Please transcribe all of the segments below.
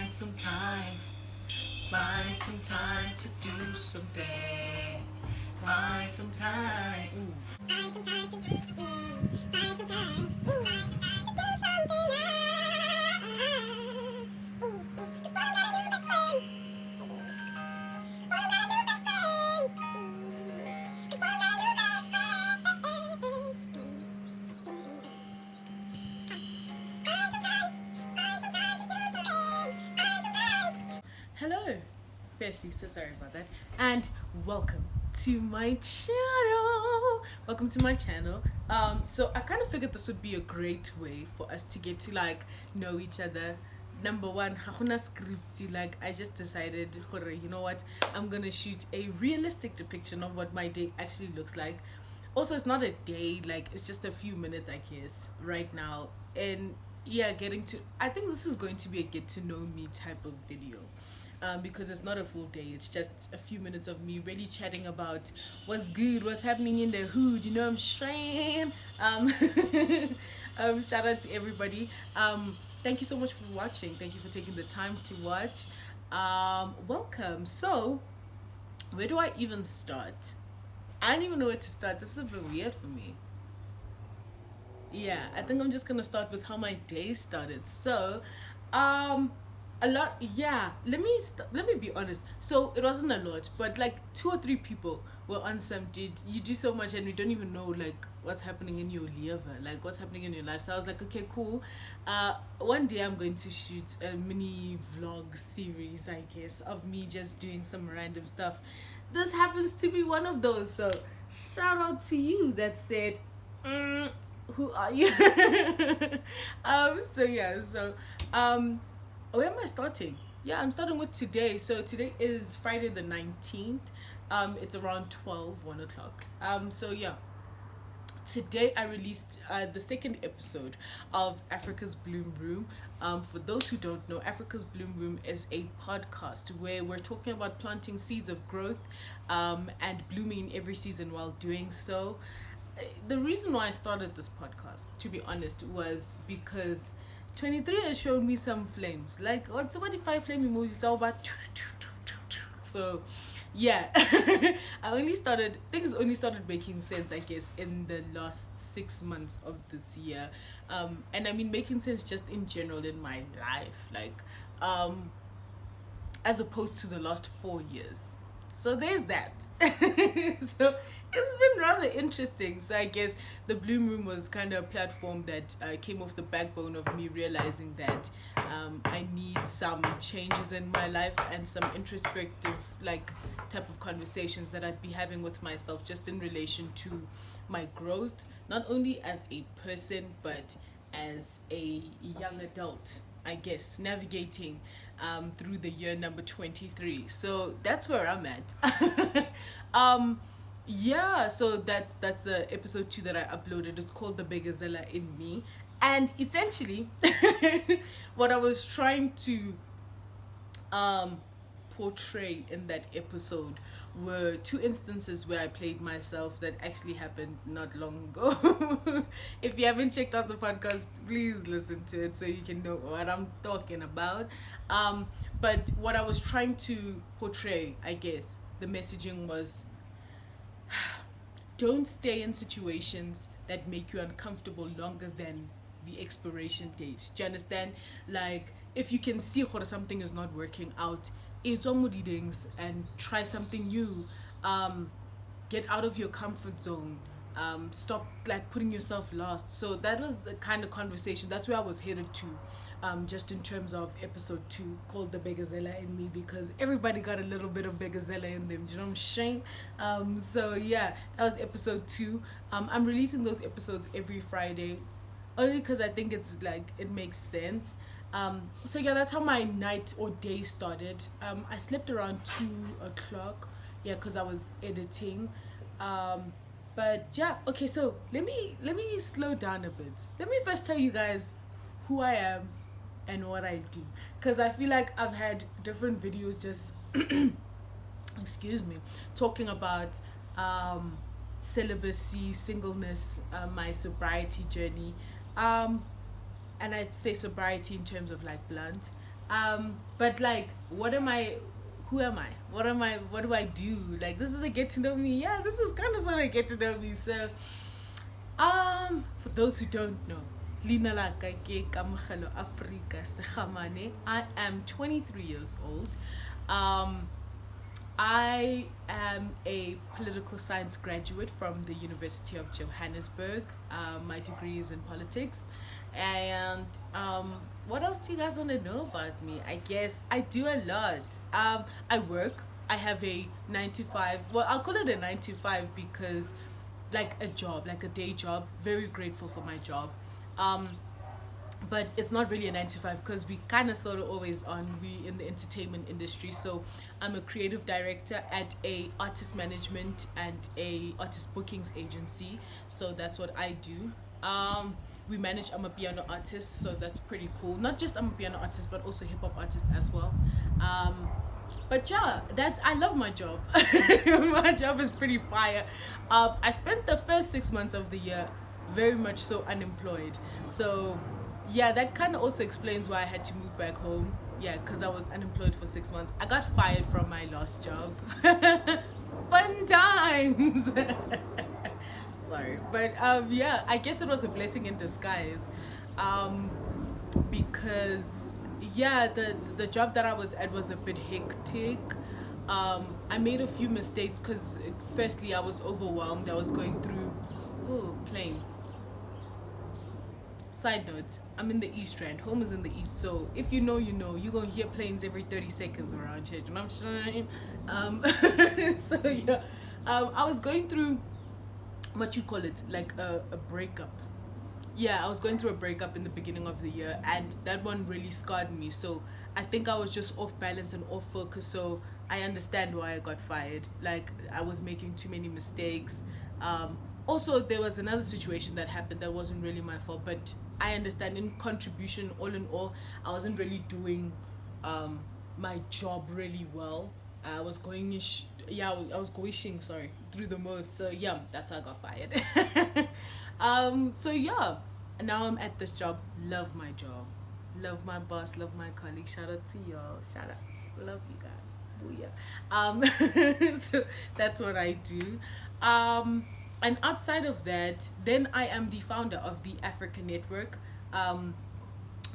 Find some time to do something. Find some time. Find some time to do something. Find some time. Find some time to do something. It's fun got a new best friend. It's fun got a new best friend. It's fun got a new best friend. Find some time. Find some time to do something. Find some time. Hello, firstly, so sorry about that, and welcome to my channel. So I kind of figured this would be a great way for us to get to know each other. Number one, hakuna scripty. I just decided, you know what, I'm gonna shoot a realistic depiction of what my day actually looks like. Also, it's not a day, it's just a few minutes, I guess, right now. And yeah, I think this is going to be a get to know me type of video. Because it's not a full day, it's just a few minutes of me really chatting about what's good, what's happening in the hood, you know what I'm saying? Shout out to everybody. Thank you so much for watching. Thank you for taking the time to watch. Welcome. So, where do I even start? I don't even know where to start. This is a bit weird for me. Yeah, I think I'm just gonna start with how my day started. So, let me be honest. So it wasn't a lot, but 2 or 3 people were on some you do so much and we don't even know what's happening in your life, what's happening in your life. So I was like, okay, cool. One day I'm going to shoot a mini vlog series, I guess, of me just doing some random stuff. This happens to be one of those, so shout out to you that said, who are you? Where am I starting? Yeah, I'm starting with today. So today is Friday the 19th. It's around 1 o'clock. So yeah, today I released the second episode of Africa's Bloom Room. For those who don't know, Africa's Bloom Room is a podcast where we're talking about planting seeds of growth and blooming in every season while doing so. The reason why I started this podcast, to be honest, was because 23 has shown me some flames. 25 flame emojis, all about. So, yeah. Things only started making sense, I guess, in the last 6 months of this year. And I mean, making sense just in general in my life, as opposed to the last 4 years. So there's that. So it's been rather interesting. So I guess the Bloom Room was kind of a platform that came off the backbone of me realizing that I need some changes in my life and some introspective type of conversations that I'd be having with myself just in relation to my growth, not only as a person but as a young adult, I guess, navigating through the year number 23. So that's where I'm at. Yeah, so that's the episode 2 that I uploaded. It's called The Begazella in Me. And essentially, what I was trying to portray in that episode were 2 instances where I played myself that actually happened not long ago. If you haven't checked out the podcast, please listen to it so you can know what I'm talking about. But what I was trying to portray, I guess, the messaging was, don't stay in situations that make you uncomfortable longer than the expiration date. Do you understand? If you can see something is not working out, it's things and try something new. Get out of your comfort zone. Stop putting yourself last. So that was the kind of conversation. That's where I was headed to. Just in terms of episode 2 called The Begazella in Me, because everybody got a little bit of Begazella in them, do you know what I'm saying? So yeah, that was episode 2. I'm releasing those episodes every Friday only because I think it's it makes sense. So yeah, that's how my night or day started. I slept around 2 o'clock, yeah, because I was editing. But yeah, okay, so let me slow down a bit. Let me first tell you guys who I am and what I do, because I feel like I've had different videos just excuse me, talking about celibacy, singleness, my sobriety journey, and I'd say sobriety in terms of blunt, But like, what am I? Who am I? What am I? What do I do? Like, this is a get to know me. Yeah, this is kind of sort of get to know me. So, for those who don't know, Lina la ka ke Kamogelo Afrika Segamane. I am 23 years old. I am a political science graduate from the University of Johannesburg. My degree is in politics. And what else do you guys want to know about me? I guess I do a lot. I work. I have a 9 to 5. Well, I'll call it a 9 to 5 because, like a job, like a day job. Very grateful for my job. But it's not really a 9 to 5 because we kind of sort of always on. We in the entertainment industry, so I'm a creative director at a artist management and a artist bookings agency. So that's what I do. We manage. I'm a piano artist, so that's pretty cool. Not just I'm a piano artist, but also hip hop artist as well. But yeah, that's I love my job. My job is pretty fire. I spent the first 6 months of the year very much so unemployed. So yeah, that kind of also explains why I had to move back home. Yeah, because I was unemployed for 6 months. I got fired from my last job. Fun times. Sorry, but yeah, I guess it was a blessing in disguise, because yeah, the job that I was at was a bit hectic. I made a few mistakes because firstly I was overwhelmed. I was going through planes. Side note, I'm in the East Rand. Home is in the East, so if you know, you know. You're gonna hear planes every 30 seconds around here. You know what I'm saying? So yeah, I was going through what you call it, like a breakup. Yeah, I was going through a breakup in the beginning of the year, and that one really scarred me. So I think I was just off balance and off focus. So I understand why I got fired. Like, I was making too many mistakes. Also, there was another situation that happened that wasn't really my fault, but I understand in contribution, all in all, I wasn't really doing my job really well. I was going I was going sorry, through the most. So yeah, that's why I got fired. So yeah, now I'm at this job. Love my job. Love my boss, love my colleagues. Shout out to y'all. Shout out. Love you guys. Booyah. So that's what I do. And outside of that, then I am the founder of the Africa Network.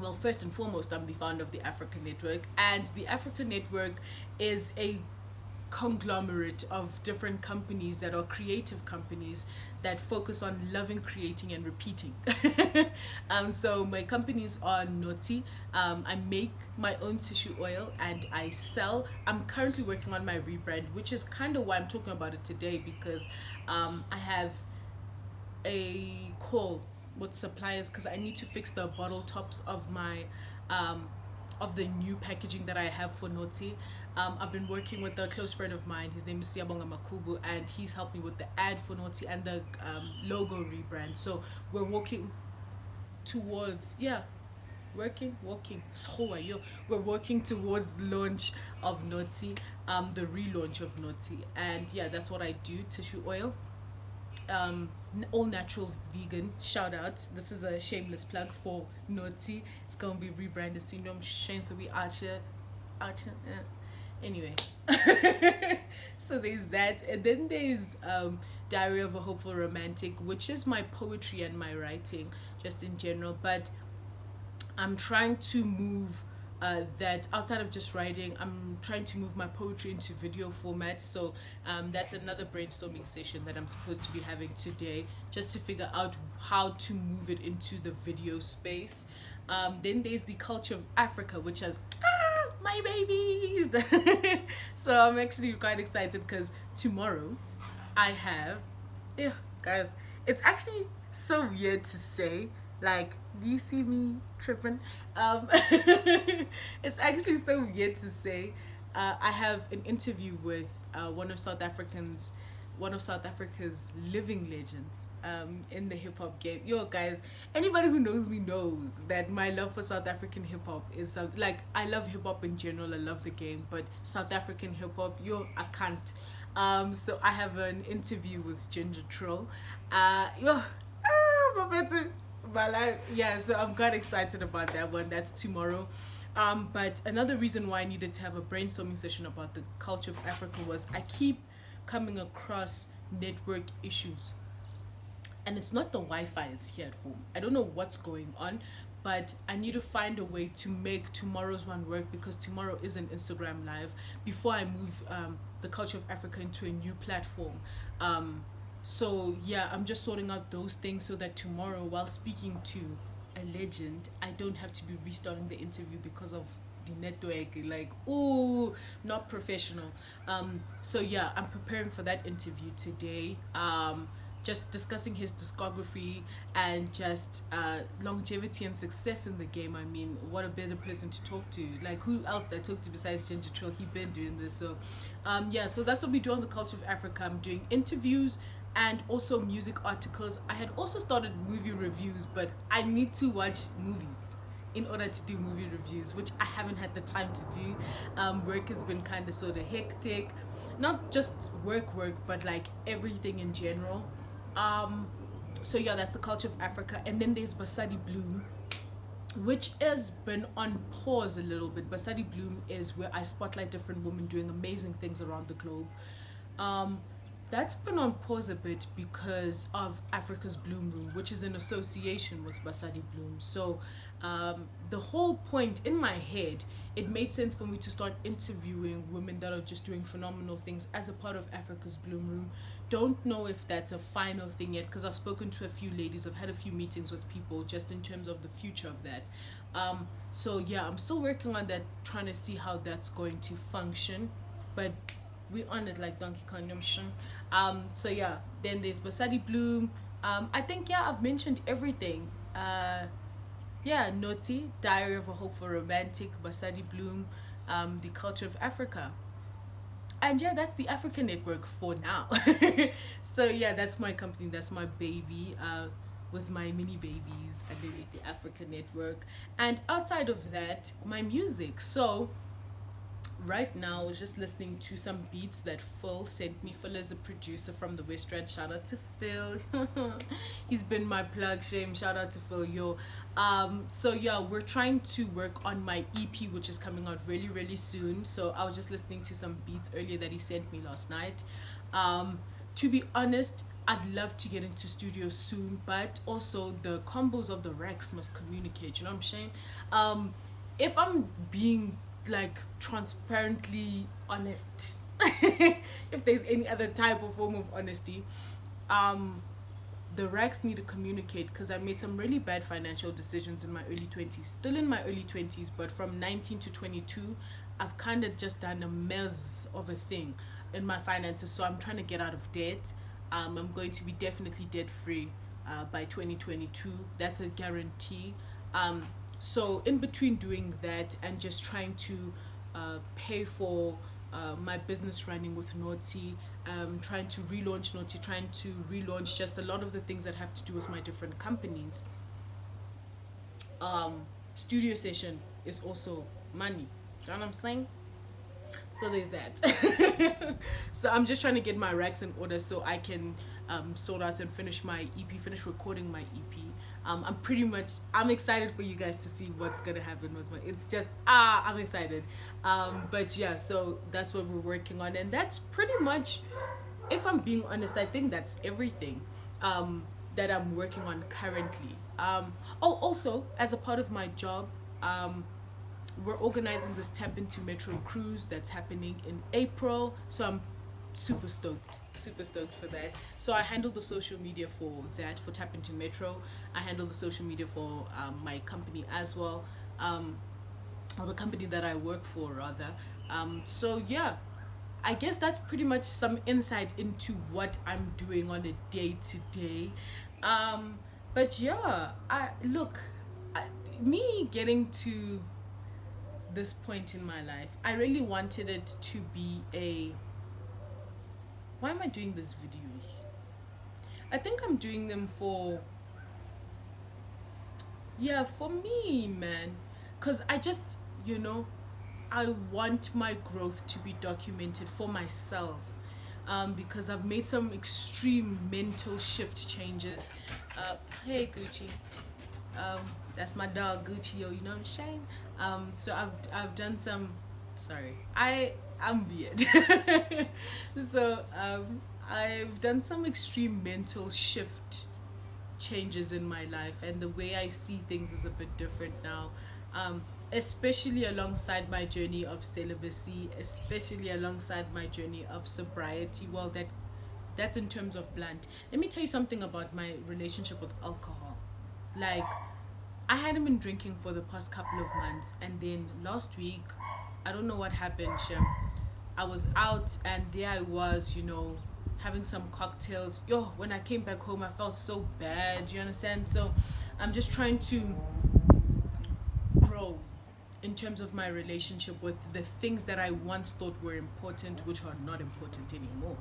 Well, first and foremost, I'm the founder of the Africa Network, and the Africa Network is a conglomerate of different companies that are creative companies that focus on loving, creating, and repeating. So my companies are Noti. I make my own tissue oil and I sell. I'm currently working on my rebrand, which is kind of why I'm talking about it today, because I have a call with suppliers because I need to fix the bottle tops of my of the new packaging that I have for Noti. I've been working with a close friend of mine. His name is Siyabonga Makubu, and he's helped me with the ad for Noti and the logo rebrand. So we're working towards we're working towards the launch of Noti, the relaunch of Noti, and yeah, that's what I do. Tissue oil, all natural vegan. Shout out, this is a shameless plug for Noti. It's gonna be rebranded soon. I'm showing, so we archer anyway. So there's that, and then there's Diary of a Hopeful Romantic, which is my poetry and my writing just in general, but I'm trying to move that outside of just writing. I'm trying to move my poetry into video format. So that's another brainstorming session that I'm supposed to be having today, just to figure out how to move it into the video space. Then there's the Culture of Africa, which has my babies. So I'm actually quite excited because tomorrow I have, yeah, guys, it's actually so weird to say, like, do you see me tripping? It's actually so weird to say. I have an interview with one of South Africa's living legends in the hip hop game. Yo, guys, anybody who knows me knows that my love for South African hip hop is like, I love hip hop in general. I love the game, but South African hip hop, yo, I can't. So I have an interview with Ginger Troll. Yeah, so I'm quite excited about that one. That's tomorrow. But another reason why I needed to have a brainstorming session about the culture of Africa was I keep coming across network issues. And it's not the Wi-Fi's here at home. I don't know what's going on, but I need to find a way to make tomorrow's one work, because tomorrow is an Instagram live before I move the culture of Africa into a new platform. So yeah, I'm just sorting out those things so that tomorrow, while speaking to a legend, I don't have to be restarting the interview because of the network. Like, oh, not professional. So yeah, I'm preparing for that interview today. Just discussing his discography and just longevity and success in the game. I mean, what a better person to talk to. Like, who else did I talk to besides Ginger Trill? He been doing this. So yeah, so that's what we do on the culture of Africa. I'm doing interviews and also music articles. I had also started movie reviews, but I need to watch movies in order to do movie reviews, which I haven't had the time to do. Work has been kind of sort of hectic, not just work, but like everything in general. So yeah, that's the culture of Africa. And then there's Bastardi Bloom, which has been on pause a little bit. Bastardi Bloom is where I spotlight different women doing amazing things around the globe. That's been on pause a bit because of Africa's Bloom Room, which is in association with Bastardi Bloom. So the whole point in my head, it made sense for me to start interviewing women that are just doing phenomenal things as a part of Africa's Bloom Room. Don't know if that's a final thing yet, because I've spoken to a few ladies, I've had a few meetings with people just in terms of the future of that. So yeah, I'm still working on that, trying to see how that's going to function, but we on it like Donkey Kong. So yeah, then there's Bastardi Bloom. I think, yeah, I've mentioned everything. Yeah, Naughty, Diary of a Hopeful Romantic, Bastardi Bloom, the culture of Africa. And yeah, that's the African network for now. So yeah, that's my company, that's my baby, with my mini babies underneath the African network. And outside of that, my music. So right now I was just listening to some beats that Phil sent me. Phil is a producer from the West Rand. Shout out to Phil. He's been my plug. Shame. Shout out to Phil. Yo. So yeah, we're trying to work on my EP, which is coming out really soon. So I was just listening to some beats earlier that he sent me last night. To be honest, I'd love to get into studio soon, but also the combos of the racks must communicate, you know what I'm saying? If I'm being like transparently honest, if there's any other type of form of honesty, the racks need to communicate, because I made some really bad financial decisions in my early 20s, still in my early 20s, but from 19 to 22 I've kind of just done a mess of a thing in my finances. So I'm trying to get out of debt. I'm going to be definitely debt free by 2022. That's a guarantee. So in between doing that and just trying to pay for my business running with Naughty, trying to relaunch Naughty, trying to relaunch just a lot of the things that have to do with my different companies. Studio session is also money. You know what I'm saying? So there's that. So I'm just trying to get my racks in order so I can sort out and finish my EP, finish recording my EP. I'm excited for you guys to see what's gonna happen with my, it's just, I'm excited. But yeah, so that's what we're working on, and that's pretty much, if I'm being honest, I think that's everything that I'm working on currently. Also, as a part of my job, we're organizing this Tap Into Metro cruise that's happening in April, so I'm super stoked for that. So I handle the social media for that, for Tap Into Metro. I handle the social media for my company as well, or the company that I work for rather. So yeah, I guess that's pretty much some insight into what I'm doing on a day-to-day. But yeah, me getting to this point in my life, I really wanted it to be a, why am I doing these videos? I think I'm doing them for me, man, because I just, I want my growth to be documented for myself, because I've made some extreme mental shift changes. Hey Gucci. That's my dog Gucci, you know what I'm saying? So I've done some. Sorry, I'm weird. So I've done some extreme mental shift changes in my life, and the way I see things is a bit different now. Especially alongside my journey of celibacy, especially alongside my journey of sobriety. Well, that's in terms of blunt. Let me tell you something about my relationship with alcohol. Like, I hadn't been drinking for the past couple of months, and then last week, I don't know what happened, Shem. I was out, and there I was, having some cocktails. Yo, when I came back home, I felt so bad. You understand? So I'm just trying to grow in terms of my relationship with the things that I once thought were important, which are not important anymore.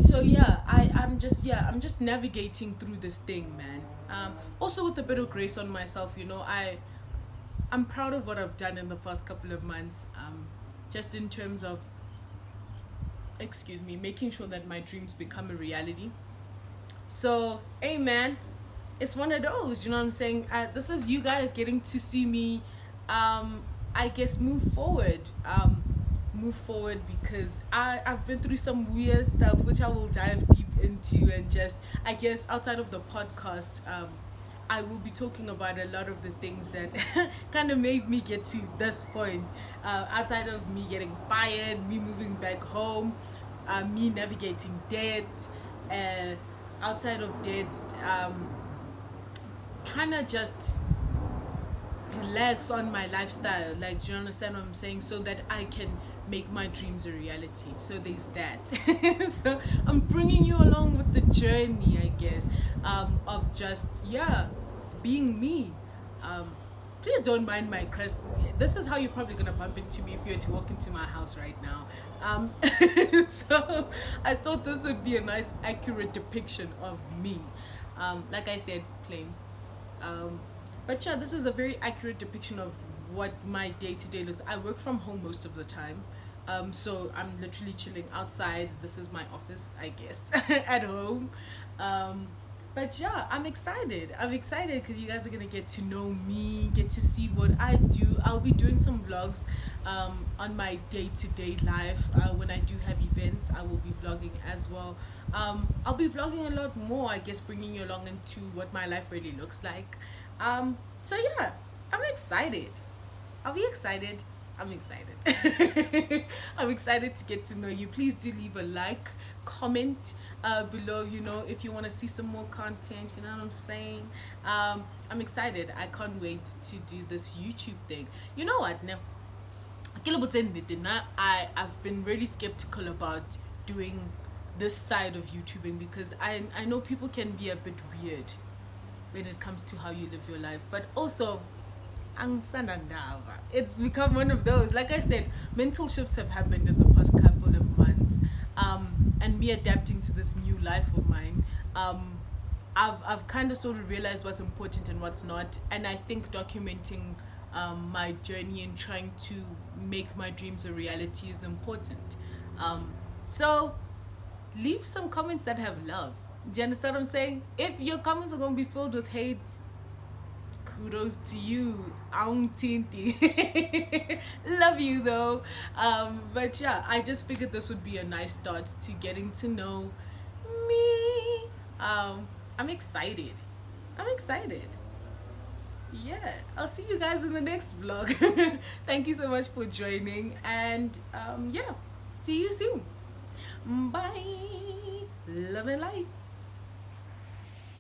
So yeah, I'm just navigating through this thing, man. Also with a bit of grace on myself, I'm proud of what I've done in the past couple of months. Just in terms of, making sure that my dreams become a reality. So, hey man, it's one of those, you know what I'm saying? This is you guys getting to see me, I guess, move forward. Move forward because I've been through some weird stuff, which I will dive deep into, and just, I guess, outside of the podcast, I will be talking about a lot of the things that kind of made me get to this point. Outside of me getting fired, me moving back home, me navigating debt, outside of debt, trying to just relax on my lifestyle. Like, do you understand what I'm saying? So that I can make my dreams a reality. So there's that. So I'm bringing you along with the journey, I guess, of just being me. Please don't mind my crest. This is how you're probably gonna bump into me if you were to walk into my house right now. So I thought this would be a nice, accurate depiction of me. Like I said, planes. But yeah, this is a very accurate depiction of what my day-to-day looks. I work from home most of the time. So I'm literally chilling outside. This is my office, I guess, at home. But yeah, I'm excited because you guys are gonna get to know me, get to see what I do. I'll be doing some vlogs on my day-to-day life. When I do have events, I will be vlogging as well. I'll be vlogging a lot more, I guess, bringing you along into what my life really looks like. So yeah, I'm excited. Are we excited? I'm excited. I'm excited to get to know you. Please do leave a like, comment below, if you want to see some more content, you know what I'm saying? I'm excited. I can't wait to do this YouTube thing. You know what? Now, I've been really skeptical about doing this side of YouTubing because I know people can be a bit weird when it comes to how you live your life, but also it's become one of those. Like I said, mental shifts have happened in the past couple of months, and me adapting to this new life of mine. I've kind of sort of realized what's important and what's not, and I think documenting my journey and trying to make my dreams a reality is important. So leave some comments that have love. Do you understand what I'm saying? If your comments are gonna be filled with hate, kudos to you. Love you though. But yeah, I just figured this would be a nice start to getting to know me. I'm excited. Yeah, I'll see you guys in the next vlog. Thank you so much for joining, and yeah, see you soon. Bye. Love and light.